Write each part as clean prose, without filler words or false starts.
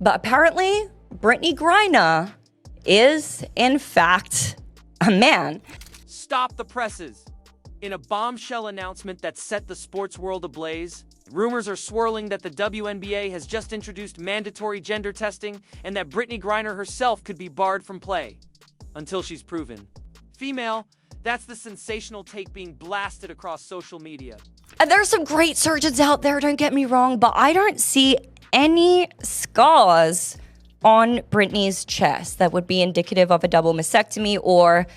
But apparently, Brittney Griner is, in fact, a man. Stop the presses. In a bombshell announcement that set the sports world ablaze, rumors are swirling that the WNBA has just introduced mandatory gender testing and that Brittney Griner herself could be barred from play. Until she's proven female. That's the sensational take being blasted across social media. There's some great surgeons out there, don't get me wrong, but I don't see any scars on Brittney's chest that would be indicative of a double mastectomy or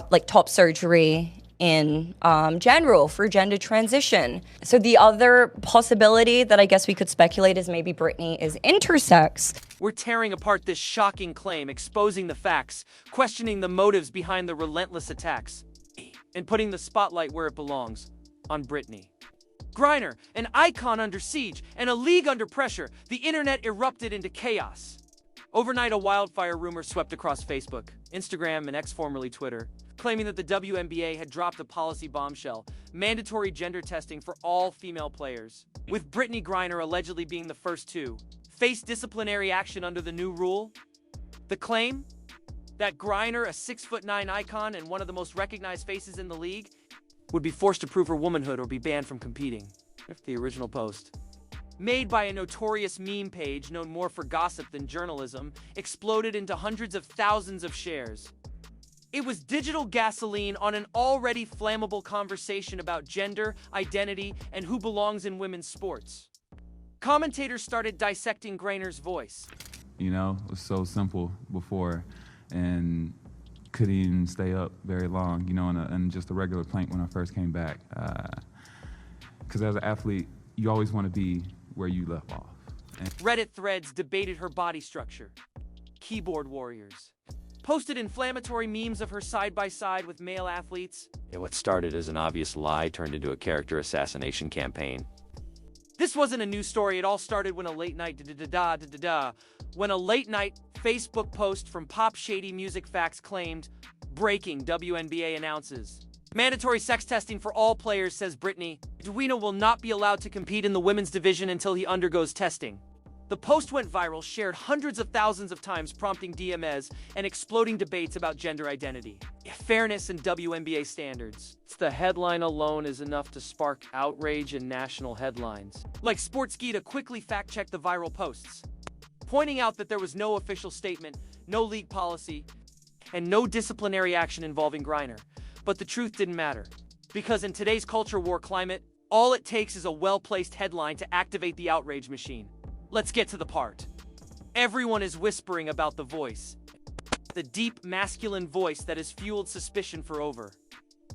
like top surgery in general for gender transition. So the other possibility that I guess we could speculate is maybe Brittney is intersex. We're tearing apart this shocking claim, exposing the facts, questioning the motives behind the relentless attacks, and putting the spotlight where it belongs, on Brittney Griner, an icon under siege and a league under pressure. The internet erupted into chaos. Overnight, a wildfire rumor swept across Facebook, Instagram, and X, formerly Twitter, claiming that the WNBA had dropped a policy bombshell, mandatory gender testing for all female players, with Brittney Griner allegedly being the first to face disciplinary action under the new rule. The claim? That Griner, a 6'9" icon and one of the most recognized faces in the league, would be forced to prove her womanhood or be banned from competing. The original post, made by a notorious meme page known more for gossip than journalism, exploded into hundreds of thousands of shares. It was digital gasoline on an already flammable conversation about gender, identity, and who belongs in women's sports. Commentators started dissecting Griner's voice. You know, it was so simple before and couldn't even stay up very long, you know, in just a regular plank when I first came back. Because as an athlete, you always want to be where you left off. Reddit threads debated her body structure. Keyboard warriors posted inflammatory memes of her side-by-side with male athletes. What started as an obvious lie turned into a character assassination campaign. This wasn't a news story. It all started when a late-night Facebook post from Pop Shady Music Facts claimed, breaking, WNBA announces mandatory sex testing for all players, says Brittney. Griner will not be allowed to compete in the women's division until he undergoes testing. The post went viral, shared hundreds of thousands of times, prompting DMs and exploding debates about gender identity, fairness, and WNBA standards. The headline alone is enough to spark outrage in national headlines. Like Sportskeeda quickly fact-checked the viral posts, pointing out that there was no official statement, no league policy, and no disciplinary action involving Griner. But the truth didn't matter, because in today's culture war climate, all it takes is a well-placed headline to activate the outrage machine. Let's get to the part. Everyone is whispering about the voice. The deep, masculine voice that has fueled suspicion for over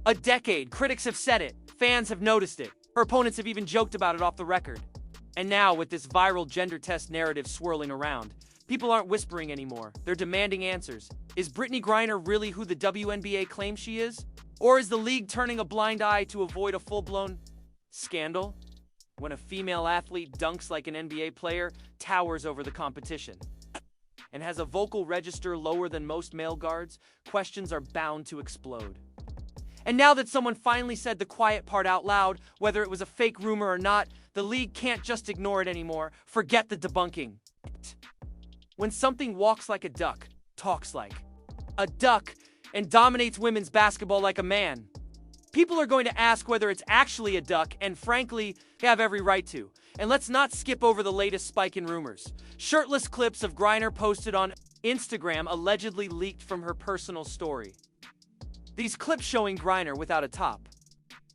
a decade. Critics have said it. Fans have noticed it. Her opponents have even joked about it off the record. And now, with this viral gender test narrative swirling around, people aren't whispering anymore. They're demanding answers. Is Brittney Griner really who the WNBA claims she is? Or is the league turning a blind eye to avoid a full-blown scandal? When a female athlete dunks like an NBA player, towers over the competition, and has a vocal register lower than most male guards, questions are bound to explode. And now that someone finally said the quiet part out loud, whether it was a fake rumor or not, the league can't just ignore it anymore. Forget the debunking. When something walks like a duck, talks like a duck, and dominates women's basketball like a man, people are going to ask whether it's actually a duck, and frankly, they have every right to. And let's not skip over the latest spike in rumors. Shirtless clips of Griner posted on Instagram allegedly leaked from her personal story. These clips showing Griner without a top,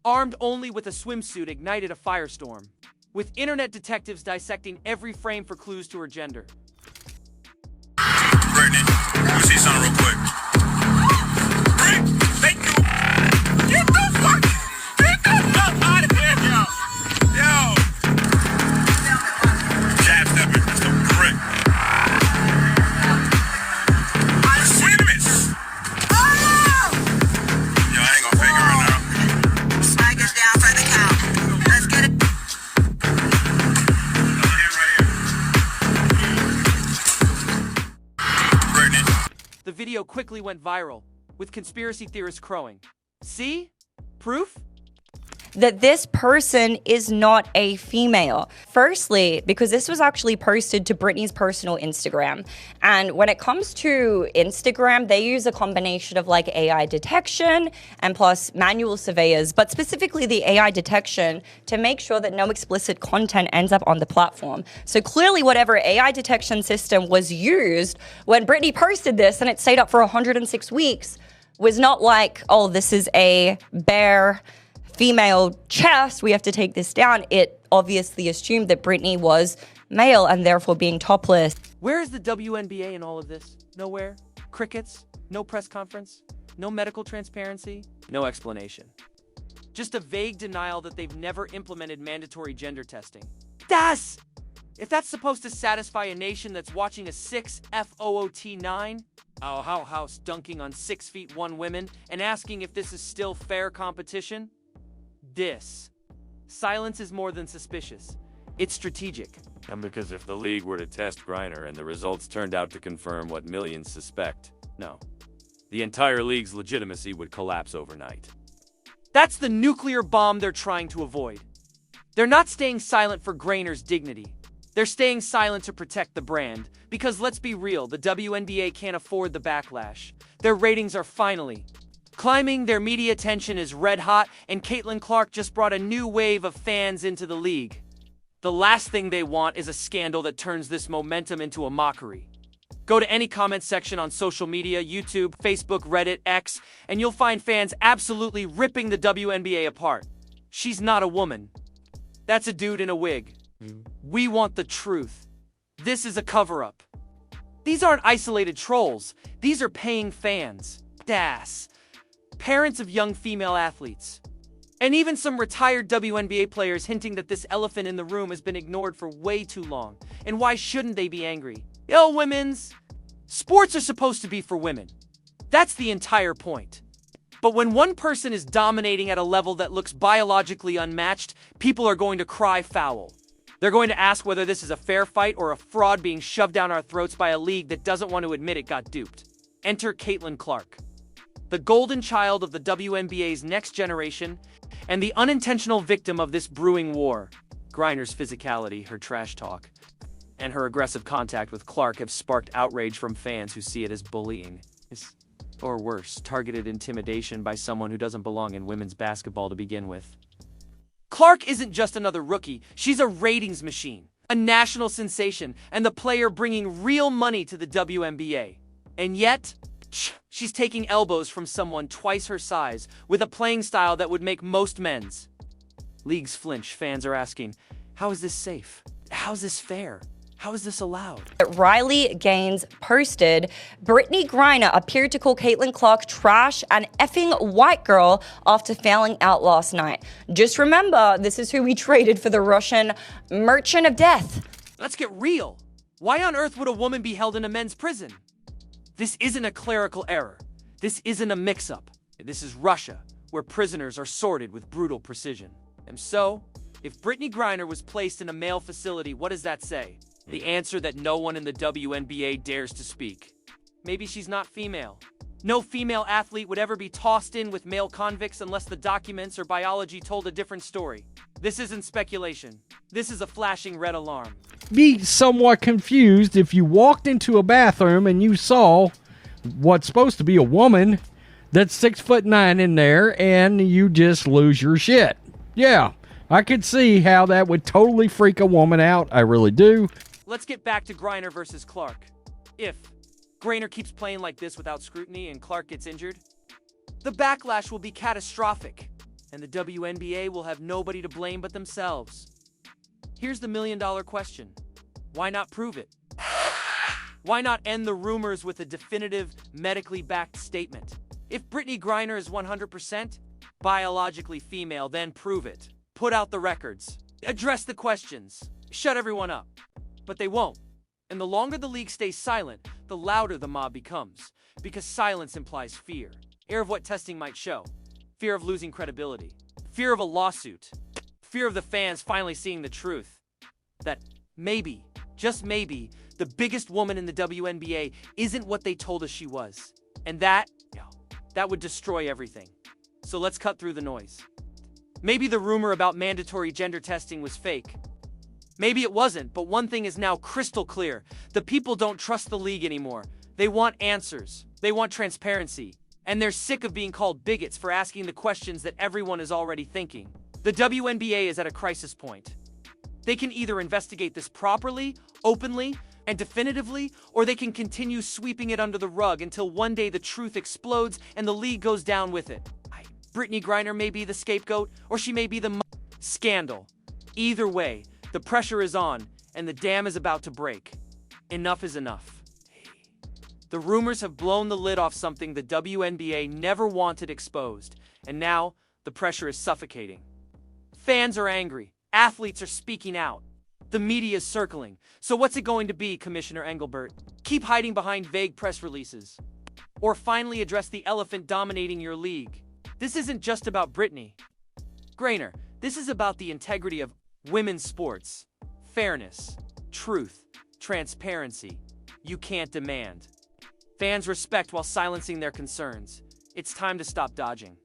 armed only with a swimsuit, ignited a firestorm, with internet detectives dissecting every frame for clues to her gender. Brittney, let me see something real quick. Thank you. Get the fuck out of here, yo. Jab stepping, that's a brick. Cinemas. Yo, I ain't gonna fake it right now. Swag is down for the count. Let's get it. Brittney. The video quickly went viral, with conspiracy theorists crowing. See? Proof? that this person is not a female. Firstly, because this was actually posted to Brittney's personal Instagram. And when it comes to Instagram, they use a combination of like AI detection and plus manual surveyors, but specifically the AI detection to make sure that no explicit content ends up on the platform. So clearly whatever AI detection system was used when Brittney posted this and it stayed up for 106 weeks was not like, oh, this is a bare female chest, we have to take this down. It obviously assumed that Brittney was male and therefore being topless. Where is the WNBA in all of this? Nowhere? Crickets? No press conference? No medical transparency? No explanation. Just a vague denial that they've never implemented mandatory gender testing. Das! If that's supposed to satisfy a nation that's watching a 6 FOOT9, our house dunking on 6'1" women and asking if this is still fair competition? Silence is more than suspicious. It's strategic. And because if the league were to test Griner and the results turned out to confirm what millions suspect, no, the entire league's legitimacy would collapse overnight. That's the nuclear bomb they're trying to avoid. They're not staying silent for Griner's dignity. They're staying silent to protect the brand. Because let's be real, the WNBA can't afford the backlash. Their ratings are finally climbing, their media attention is red hot, and Caitlin Clark just brought a new wave of fans into the league. The last thing they want is a scandal that turns this momentum into a mockery. Go to any comment section on social media, YouTube, Facebook, Reddit, X, and you'll find fans absolutely ripping the WNBA apart. She's not a woman. That's a dude in a wig. We want the truth. This is a cover-up. These aren't isolated trolls. These are paying fans. Parents of young female athletes. And even some retired WNBA players hinting that this elephant in the room has been ignored for way too long. And why shouldn't they be angry? Women's sports are supposed to be for women. That's the entire point. But when one person is dominating at a level that looks biologically unmatched, people are going to cry foul. They're going to ask whether this is a fair fight or a fraud being shoved down our throats by a league that doesn't want to admit it got duped. Enter Caitlin Clark, the golden child of the WNBA's next generation, and the unintentional victim of this brewing war. Griner's physicality, her trash talk, and her aggressive contact with Clark have sparked outrage from fans who see it as bullying. Or worse, targeted intimidation by someone who doesn't belong in women's basketball to begin with. Clark isn't just another rookie, she's a ratings machine, a national sensation, and the player bringing real money to the WNBA. And yet, she's taking elbows from someone twice her size with a playing style that would make most men's. Leagues flinch, fans are asking, how is this safe? How is this fair? How is this allowed? Riley Gaines posted, Brittney Griner appeared to call Caitlin Clark trash and effing white girl after failing out last night. Just remember, this is who we traded for the Russian merchant of death. Let's get real. Why on earth would a woman be held in a men's prison? This isn't a clerical error. This isn't a mix-up. This is Russia, where prisoners are sorted with brutal precision. And so, if Brittney Griner was placed in a male facility, what does that say? The answer that no one in the WNBA dares to speak. Maybe she's not female. No female athlete would ever be tossed in with male convicts unless the documents or biology told a different story. This isn't speculation. This is a flashing red alarm. Be somewhat confused if you walked into a bathroom and you saw what's supposed to be a woman that's 6'9" in there and you just lose your shit. Yeah, I could see how that would totally freak a woman out. I really do. Let's get back to Griner versus Clark. If Griner keeps playing like this without scrutiny and Clark gets injured, the backlash will be catastrophic, and the WNBA will have nobody to blame but themselves. Here's the million-dollar question. Why not prove it? Why not end the rumors with a definitive, medically backed statement? If Brittney Griner is 100% biologically female, then prove it. Put out the records. Address the questions. Shut everyone up. But they won't. And the longer the league stays silent, the louder the mob becomes. Because silence implies fear. Fear of what testing might show. Fear of losing credibility. Fear of a lawsuit. Fear of the fans finally seeing the truth. That maybe, just maybe, the biggest woman in the WNBA isn't what they told us she was. And that would destroy everything. So let's cut through the noise. Maybe the rumor about mandatory gender testing was fake. Maybe it wasn't, but one thing is now crystal clear. The people don't trust the league anymore. They want answers. They want transparency. And they're sick of being called bigots for asking the questions that everyone is already thinking. The WNBA is at a crisis point. They can either investigate this properly, openly, and definitively, or they can continue sweeping it under the rug until one day the truth explodes and the league goes down with it. Brittney Griner may be the scapegoat, or she may be the scandal. Either way, the pressure is on, and the dam is about to break. Enough is enough. The rumors have blown the lid off something the WNBA never wanted exposed, and now the pressure is suffocating. Fans are angry. Athletes are speaking out. The media is circling. So what's it going to be, Commissioner Engelbert? Keep hiding behind vague press releases? Or finally address the elephant dominating your league? This isn't just about Brittney Griner. This is about the integrity of women's sports. Fairness, truth, transparency. You can't demand. Fans respect while silencing their concerns. It's time to stop dodging.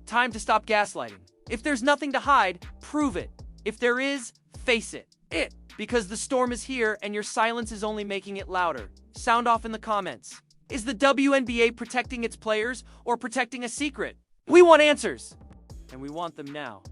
Time to stop gaslighting. If there's nothing to hide, prove it. If there is, face it. Because the storm is here and your silence is only making it louder. Sound off in the comments. Is the WNBA protecting its players or protecting a secret? We want answers, and we want them now.